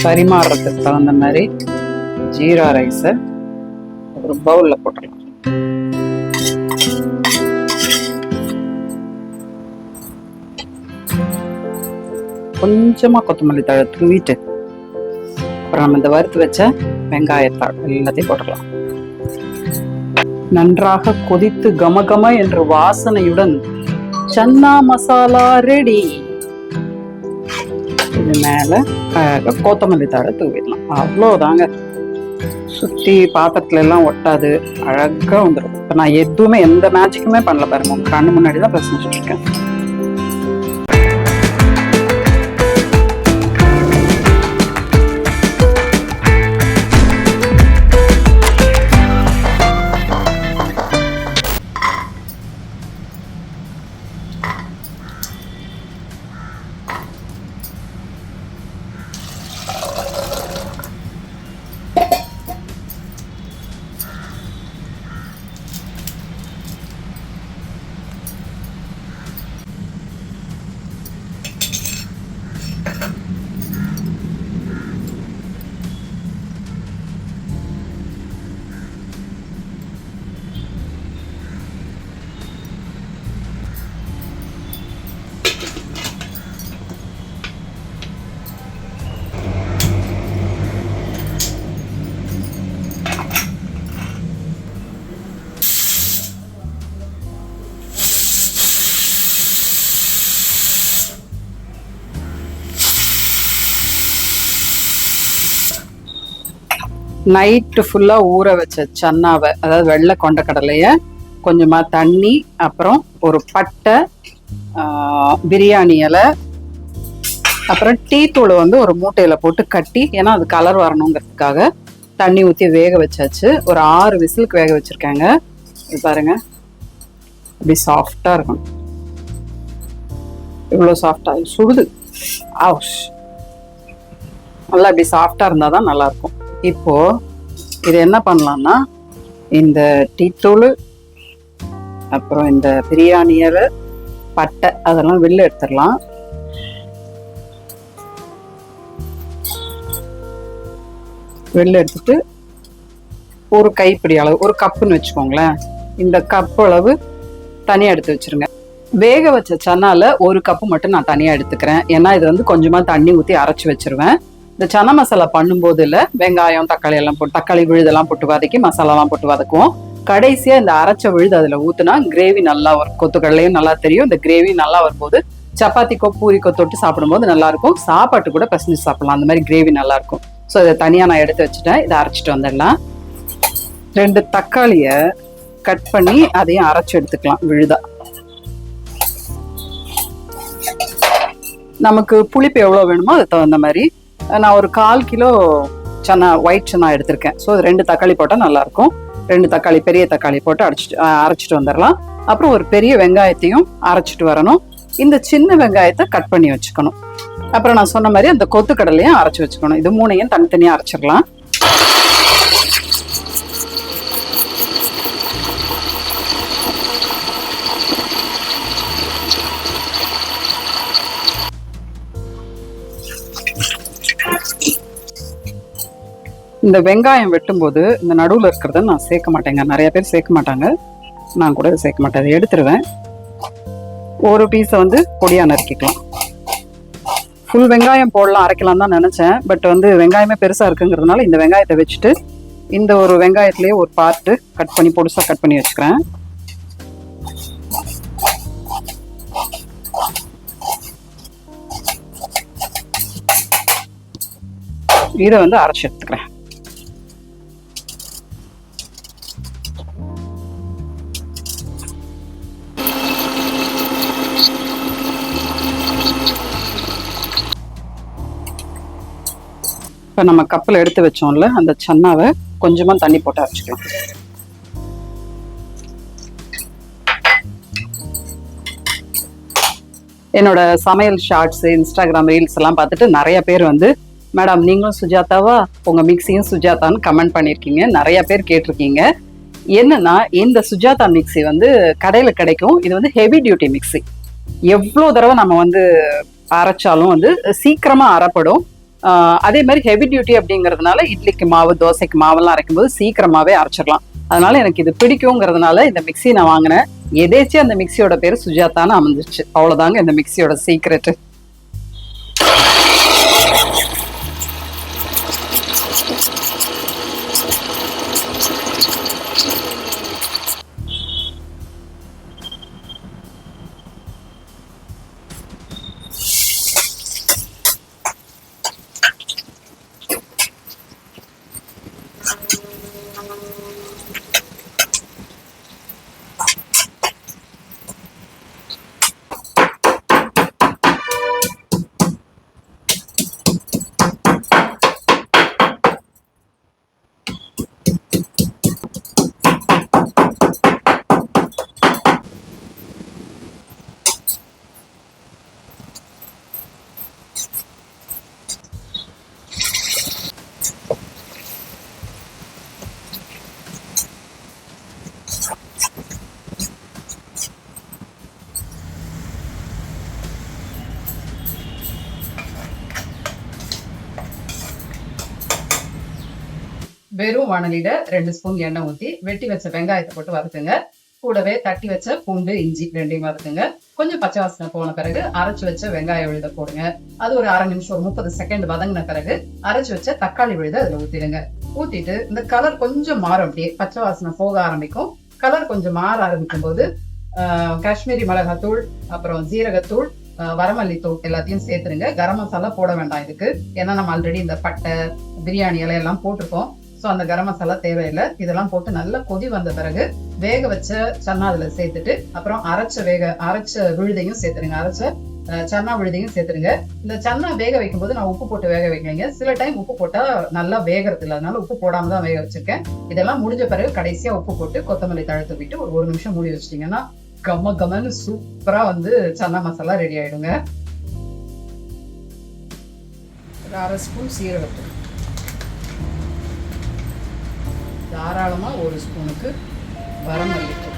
பரிமாறுறதுக்கு தகுந்த மாதிரி ஜீரா ரைஸை ஒரு பவுல்ல போட்டுடலாம். கொஞ்சமா கொத்தமல்லி தழை தூவிட்டு அப்புறம் நம்ம இந்த வறுத்து வச்ச வெங்காயத்தாள் எல்லாத்தையும் போட்டுடலாம். நன்றாக கொதித்து கமகம என்ற வாசனையுடன் சன்னா மசாலா ரெடி. இது மேல கொத்தமல்லி தழை தூவிடலாம். அவ்வளோதாங்க. சுத்தி பாத்திரத்துல எல்லாம் ஒட்டாது, அழகா வந்துடும். இப்ப நான் எதுவுமே எந்த மேஜிக்குமே பண்ணல பாருங்க, உங்க கண்ணு முன்னாடிதான் பிரச்சனை இருக்கேன். நைட்டு ஃபுல்லா ஊற வச்ச சன்னாவை, அதாவது வெள்ளை கொண்ட கடலைய கொஞ்சமா தண்ணி, அப்புறம் ஒரு பட்டை, பிரியாணி இலை, அப்புறம் டீ தூளை வந்து ஒரு மூட்டையில போட்டு கட்டி, ஏன்னா அது கலர் வரணுங்கிறதுக்காக தண்ணி ஊற்றி வேக வச்சாச்சு. ஒரு 6 விசிலுக்கு வேக வச்சிருக்காங்க. இது பாருங்க, இப்படி சாஃப்டா இருக்கும். இவ்வளவு சாஃப்டா சுடுது. நல்லா இப்படி சாஃப்டா இருந்தாதான் நல்லா இருக்கும். இப்போ இது என்ன பண்ணலாம்னா, இந்த டீத்தூள், அப்புறம் இந்த பிரியாணி இலை, பட்டை அதெல்லாம் வெளில எடுத்துடலாம். வெளில எடுத்துட்டு ஒரு கைப்பிடி அளவு, ஒரு கப்புன்னு வச்சுக்கோங்களேன், இந்த கப்பு அளவு தனியா எடுத்து வச்சிருங்க. வேக வச்ச சன்னால ஒரு கப்பு மட்டும் நான் தனியா எடுத்துக்கிறேன். ஏன்னா இது வந்து கொஞ்சமா தண்ணி ஊற்றி அரைச்சி வச்சிருவேன். இந்த சன்னா மசாலா பண்ணும்போது இல்லை, வெங்காயம் தக்காளி எல்லாம் போட்டு, தக்காளி விழுதெல்லாம் போட்டு வதக்கி மசாலாலாம் போட்டு வதக்குவோம். கடைசியா இந்த அரைச்ச விழுது அதுல ஊத்துனா கிரேவி நல்லா வரும். கொத்துக்கடலையும் நல்லா தெரியும். இந்த கிரேவி நல்லா வரும்போது சப்பாத்திக்கோ பூரிக்கோ தொட்டு சாப்பிடும்போது நல்லா இருக்கும். சாப்பாட்டு கூட பசஞ்சு சாப்பிடலாம். அந்த மாதிரி கிரேவி நல்லா இருக்கும். ஸோ இதை தனியா நான் எடுத்து வச்சுட்டேன். இதை அரைச்சிட்டு வந்துடலாம். 2 தக்காளியை கட் பண்ணி அதையும் அரைச்சி எடுத்துக்கலாம் விழுதா. நமக்கு புளிப்பு எவ்வளோ வேணுமோ அதுக்கு தகுந்த மாதிரி நான் ஒரு 1/4 கிலோ சன்னா, ஒயிட் சன்னா எடுத்திருக்கேன். ஸோ 2 தக்காளி போட்டால் நல்லா இருக்கும். 2 தக்காளி, பெரிய தக்காளி போட்டு அரைச்சிட்டு வந்துடலாம். அப்புறம் ஒரு பெரிய வெங்காயத்தையும் அரைச்சிட்டு வரணும். இந்த சின்ன வெங்காயத்தை கட் பண்ணி வச்சுக்கணும். அப்புறம் நான் சொன்ன மாதிரி அந்த கொத்துக்கடலையும் அரைச்சி வச்சுக்கணும். இது 3ஐயும் தனித்தனியாக அரைச்சிடலாம். இந்த வெங்காயம் வெட்டும்போது இந்த நடுவில் இருக்கிறத நான் சேர்க்க மாட்டேங்க. நிறைய பேர் சேர்க்க மாட்டாங்க, நான் கூட சேர்க்க மாட்டேன். அதை எடுத்துருவேன். ஒரு பீஸை வந்து பொடியா நறுக்கிக்கலாம். ஃபுல் வெங்காயம் போடலாம், அரைக்கலாம் தான் நினைச்சேன். பட் வந்து வெங்காயமே பெருசா இருக்குங்கிறதுனால இந்த வெங்காயத்தை வச்சுட்டு இந்த ஒரு வெங்காயத்திலேயே ஒரு பார்ட்டு கட் பண்ணி பொடிசா கட் பண்ணி வச்சுக்கிறேன். இதை வந்து அரைச்சி எடுத்துக்கிறேன். இப்போ நம்ம கப்பில் எடுத்து வச்சோம்ல அந்த சன்னாவை கொஞ்சமா தண்ணி போட்டு அரைச்சிக்கலாம். என்னோட சமையல் ஷார்ட்ஸ், இன்ஸ்டாகிராம் ரீல்ஸ் எல்லாம் பார்த்துட்டு நிறைய பேர் வந்து, மேடம் நீங்களும் சுஜாதாவா, உங்க மிக்சியும் சுஜாதான்னு கமெண்ட் பண்ணியிருக்கீங்க. நிறைய பேர் கேட்டிருக்கீங்க. என்னன்னா, இந்த சுஜாதா மிக்சி வந்து கடையில கிடைக்கும். இது வந்து ஹெவி டியூட்டி மிக்சி. எவ்வளோ தடவை நம்ம வந்து அரைச்சாலும் வந்து சீக்கிரமா அரைப்படும். அதே மாதிரி ஹெவி டியூட்டி அப்படிங்கிறதுனால இட்லிக்கு மாவு, தோசைக்கு மாவெல்லாம் அரைக்கும் போது சீக்கிரமாவே அரைச்சிடலாம். அதனால எனக்கு இது பிடிக்குங்கிறதுனால இந்த மிக்சி நான் வாங்கினேன். எதேச்சும் அந்த மிக்சியோட பேர் சுஜாதான்னு அமைஞ்சிச்சு. அவ்வளவுதாங்க இந்த மிக்சியோட சீக்ரெட். வெறும் வானலியில 2 ஸ்பூன் எண்ணெய் ஊற்றி வெட்டி வச்ச வெங்காயத்தை போட்டு வறுத்துங்க. கூடவே தட்டி வச்ச பூண்டு, இஞ்சி 2ஐயும் வறுத்துங்க. கொஞ்சம் பச்சை வாசனை போன பிறகு அரைச்சு வச்ச வெங்காய விழுத போடுங்க. அது ஒரு அரை நிமிஷம், ஒரு 30 செகண்ட் வதங்கின பிறகு அரைச்சு வச்ச தக்காளி விழுத அதுல ஊத்திடுங்க. ஊத்திட்டு இந்த கலர் கொஞ்சம் மாறும், அப்படியே பச்சை வாசனை போக ஆரம்பிக்கும். கலர் கொஞ்சம் மாற ஆரம்பிக்கும் போது காஷ்மீரி மிளகாத்தூள், அப்புறம் ஜீரகத்தூள், வரமல்லித்தூள் எல்லாத்தையும் சேர்த்துருங்க. கரம் மசாலா போட வேண்டாம் இதுக்கு, ஏன்னா நம்ம ஆல்ரெடி இந்த பட்டை, பிரியாணி இலை எல்லாம் போட்டிருக்கோம். ஸோ அந்த கரம் மசாலா தேவையில்லை. இதெல்லாம் போட்டு நல்லா கொதி வந்த பிறகு வேக வச்ச சன்னா அதுல சேர்த்துட்டு, அப்புறம் அரைச்ச விழுதையும் சேர்த்துருங்க. அரைச்ச சன்னா விழுதையும் சேர்த்துருங்க. இந்த சன்னா வேக வைக்கும் போது நான் உப்பு போட்டு வேக வைக்கலைங்க. சில டைம் உப்பு போட்டா நல்லா வேகிறது இல்லை, அதனால உப்பு போடாம தான் வேக வச்சிருக்கேன். இதெல்லாம் முடிஞ்ச பிறகு கடைசியா உப்பு போட்டு கொத்தமல்லி தழை விட்டு ஒரு நிமிஷம் மூடி வச்சிட்டீங்கன்னா கம்மன்னு சூப்பரா சன்னா மசாலா ரெடி ஆயிடுங்க. ஒரு அரை ஸ்பூன் சீரகத்தூள், தாராளமா 1 ஸ்பூனுக்கு வரமல்லித்தூள்,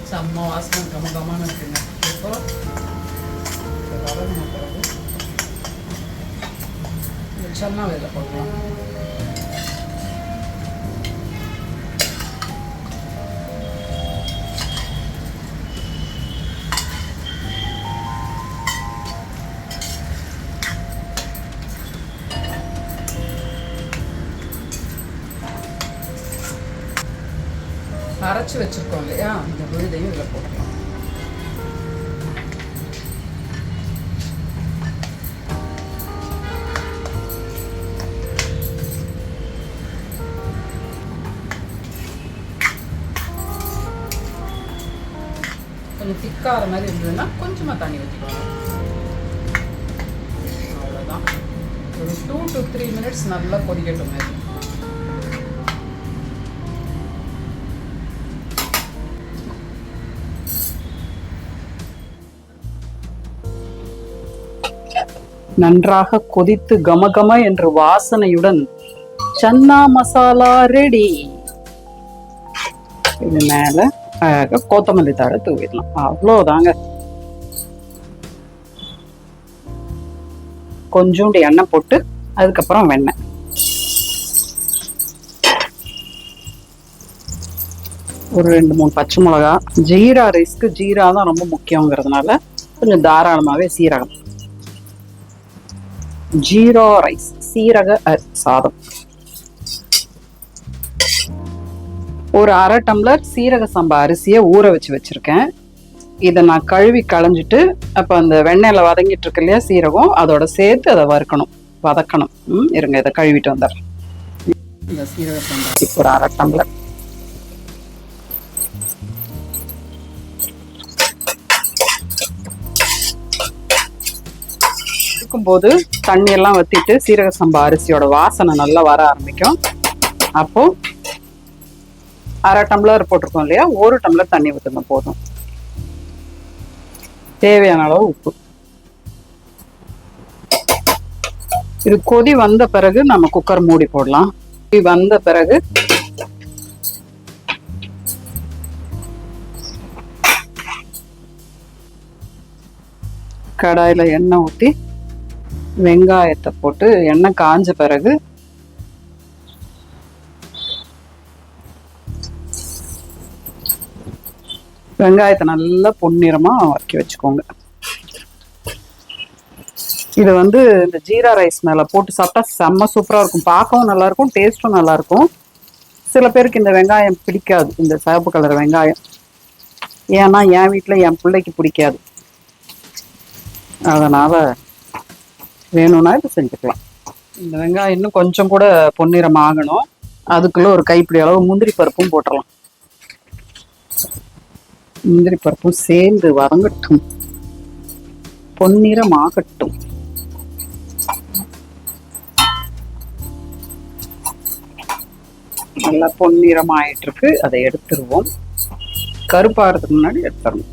செம்ம வாசனை கமகமான இருக்குங்க. இப்போ வதங்கின பிறகு சன்னா வேலை போடலாம். அரைச்சு வச்சிருக்கோம் இல்லையா, இந்த விழுதையும் இதில் போடலாம். கொஞ்சம் திக்கார மாதிரி இருந்ததுன்னா கொஞ்சமாக தண்ணி ஊற்றிக்கோங்க. அவ்வளோதான். ஒரு 2 to 3 மினிட்ஸ் நல்லா கொதிக்கட்டும். மாதிரி நன்றாக கொதித்து கமகம என்ற வாசனையுடன் சன்னா மசாலா ரெடி. இது மேல கொத்தமல்லி தழை தூவிடலாம். அவ்வளோதாங்க. கொஞ்சோண்டு எண்ணெய் போட்டு அதுக்கப்புறம் வெண்ணெய். ஒரு 2-3 பச்சை மிளகா. ஜீரா ரைஸ்க்கு ஜீரா தான் ரொம்ப முக்கியங்கிறதுனால கொஞ்சம் தாராளமாவே சீரகம். ஜீரா ரைஸ், சீரக சாதம். ஒரு அரை டம்ளர் சீரக சம்பா அரிசியை ஊற வச்சிருக்கேன். இதை நான் கழுவி களைஞ்சிட்டு, அப்போ அந்த வெண்ணெயில வதங்கிட்டு இருக்கு இல்லையா சீரகம், அதோட சேர்த்து அதை வதக்கணும். இருங்க, இதை கழுவிட்டு வந்துடுறேன். இந்த சீரக சம்பா ஒரு அரை டம்ளர். போது தண்ணி எல்லாம் வத்திட்டு சீரக சம்பா அரிசியோட வாசனை நல்லா வர ஆரம்பிக்கும். அப்போ 1/2 டம்ளர் போட்டிருக்கோம் இல்லையா, 1 டம்ளர் தண்ணி ஊற்றுங்க போதும். தேவையான அளவு உப்பு. இது கொதி வந்த பிறகு நம்ம குக்கர் மூடி போடலாம். கொதி வந்த பிறகு கடாயில எண்ணெய் ஊற்றி வெங்காயத்தை போட்டு எண்ணெய் காஞ்ச பிறகு வெங்காயத்தை நல்லா பொன்னிறமா வதக்கி வச்சுக்கோங்க. இது வந்து இந்த ஜீரா ரைஸ் மேல போட்டு சாப்பிட்டா செம்ம சூப்பரா இருக்கும். பார்க்கவும் நல்லா இருக்கும், டேஸ்டும் நல்லா இருக்கும். சில பேருக்கு இந்த வெங்காயம் பிடிக்காது, இந்த சிவப்பு கலர் வெங்காயம். ஏன்னா என் வீட்டுல என் பிள்ளைக்கு பிடிக்காது, அதனால வேணும்னா இது செஞ்சுக்கலாம். இந்த வெங்காயம் இன்னும் கொஞ்சம் கூட பொன்னிறம் ஆகணும். அதுக்குள்ள ஒரு கைப்பிடி அளவு முந்திரி பருப்பும் போட்டுடலாம். முந்திரி பருப்பும் சேர்ந்து வதங்கட்டும், பொன்னிறம் ஆகட்டும். நல்லா பொன்னிறம் ஆயிட்டு இருக்கு, அதை எடுத்துருவோம். கருப்பாகிறதுக்கு முன்னாடி எடுத்துடணும்.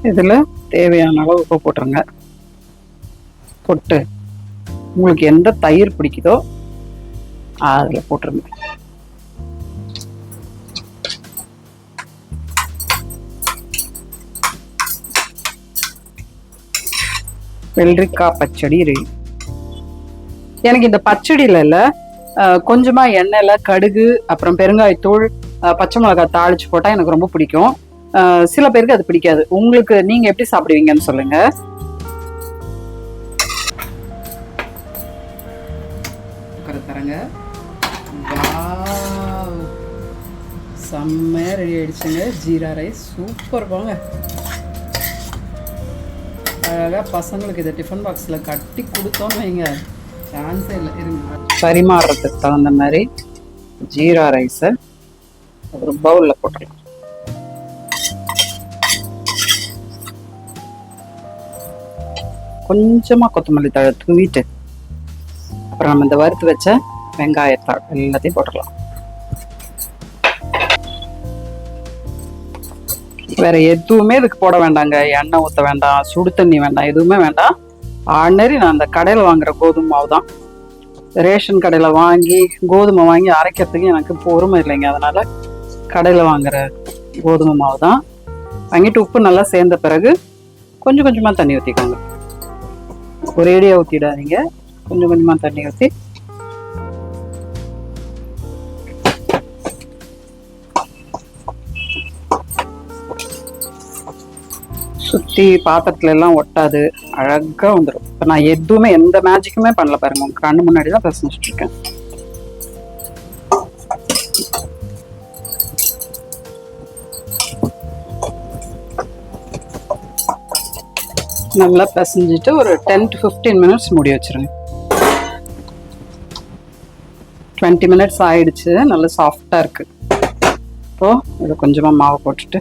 இதுல தேவையான அளவு உப்பு போட்டுருங்க. போட்டு உங்களுக்கு எந்த தயிர் பிடிக்குதோ அதுல போட்டுருங்க. வெள்ளரிக்காய் பச்சடி ரெடி. எனக்கு இந்த பச்சடியில இல்ல, கொஞ்சமா எண்ணெயில கடுகு, அப்புறம் பெருங்காயத்தூள், பச்சை மிளகாய் தாளிச்சு போட்டா எனக்கு ரொம்ப பிடிக்கும். சில பேருக்கு அது பிடிக்காது. உங்களுக்கு நீங்க எப்படி சாப்பிடுவீங்கன்னு சொல்லுங்க. தரங்க. செம்மையா ரெடி ஆயிடுச்சுங்க ஜீரா ரைஸ். சூப்பர் போங்க. அழகா பசங்களுக்கு இதை டிஃபன் பாக்ஸ்ல கட்டி கொடுத்தோன்னு வைங்க, சான்ஸே இல்லை. இருங்க, பரிமாறுறதுக்கு தகுந்த மாதிரி ஜீரா ரைஸை ஒரு பவுல்ல போட்டுடலாம். கொஞ்சமா கொத்தமல்லி தழை தூவிட்டு அப்புறம் நம்ம இந்த வறுத்து வச்ச வெங்காயத்தாள் எல்லாத்தையும் போட்டுடலாம். வேற எதுவுமே இதுக்கு போட வேண்டாங்க. எண்ணெய் ஊற்ற வேண்டாம், சுடு தண்ணி வேண்டாம், எதுவுமே வேண்டாம். ஆர்டினரி நான் அந்த கடையில் வாங்குற கோதுமை மாவு தான். ரேஷன் கடையில் வாங்கி கோதுமை வாங்கி அரைக்கிறதுக்கு எனக்கு பொறுமை இல்லைங்க, அதனால கடையில் வாங்குற கோதுமை மாவு தான். வாங்கிட்டு உப்பு நல்லா சேர்ந்த பிறகு கொஞ்சம் கொஞ்சமாக தண்ணி ஊற்றிக்கோங்க. ஒரேடியாக ஊற்றிடாதீங்க, கொஞ்சம் கொஞ்சமாக தண்ணி ஊற்றி சுற்றி பாத்திரத்துல எல்லாம் ஒட்டாது, அழகாக வந்துடும். இப்போ நான் எதுவுமே எந்த மேஜிக்குமே பண்ணல பாருங்க, உங்க கண்ணு முன்னாடி தான் பேசிட்டு இருக்கேன். நல்லா பிசைஞ்சிட்டு ஒரு 10 to 15 மினிட்ஸ் மூடி வச்சிருங்க. 20 மினிட்ஸ் ஆயிடுச்சு, நல்லா சாஃப்டா இருக்கு. இப்போ இதை கொஞ்சமா மாவு போட்டுட்டு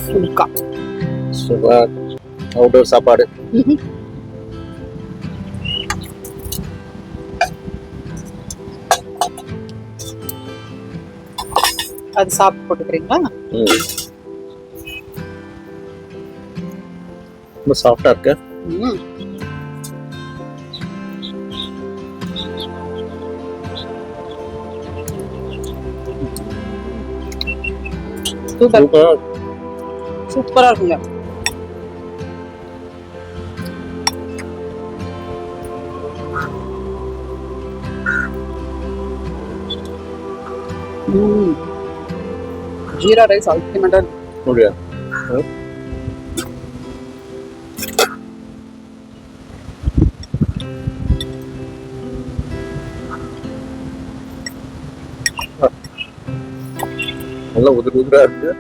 சுக்கா. சூப்பர் அவுட்டோர் சாப்பாடு. அது சாப்பிட்டு போட்டுக்கிறீங்களா? ரொம்ப சாஃப்டா இருக்கு. சூப்பர், சூப்பரா இருக்குங்க. ஜீரா ரைஸ் அல்டிமேட்டா இருக்கு. நல்லா உதிர் உதிரா இருக்கு.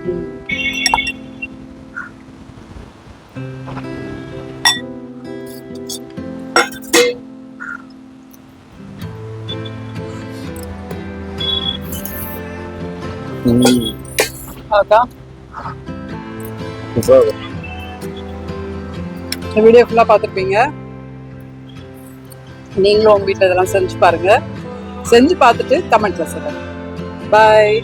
இந்த வீடியோ ஃபுல்லா பார்த்துருப்பீங்க. நீங்களும் உங்க வீட்டில் இதெல்லாம் செஞ்சு பாருங்க. செஞ்சு பார்த்துட்டு கமெண்ட்ல சொல்லுங்க. பாய்.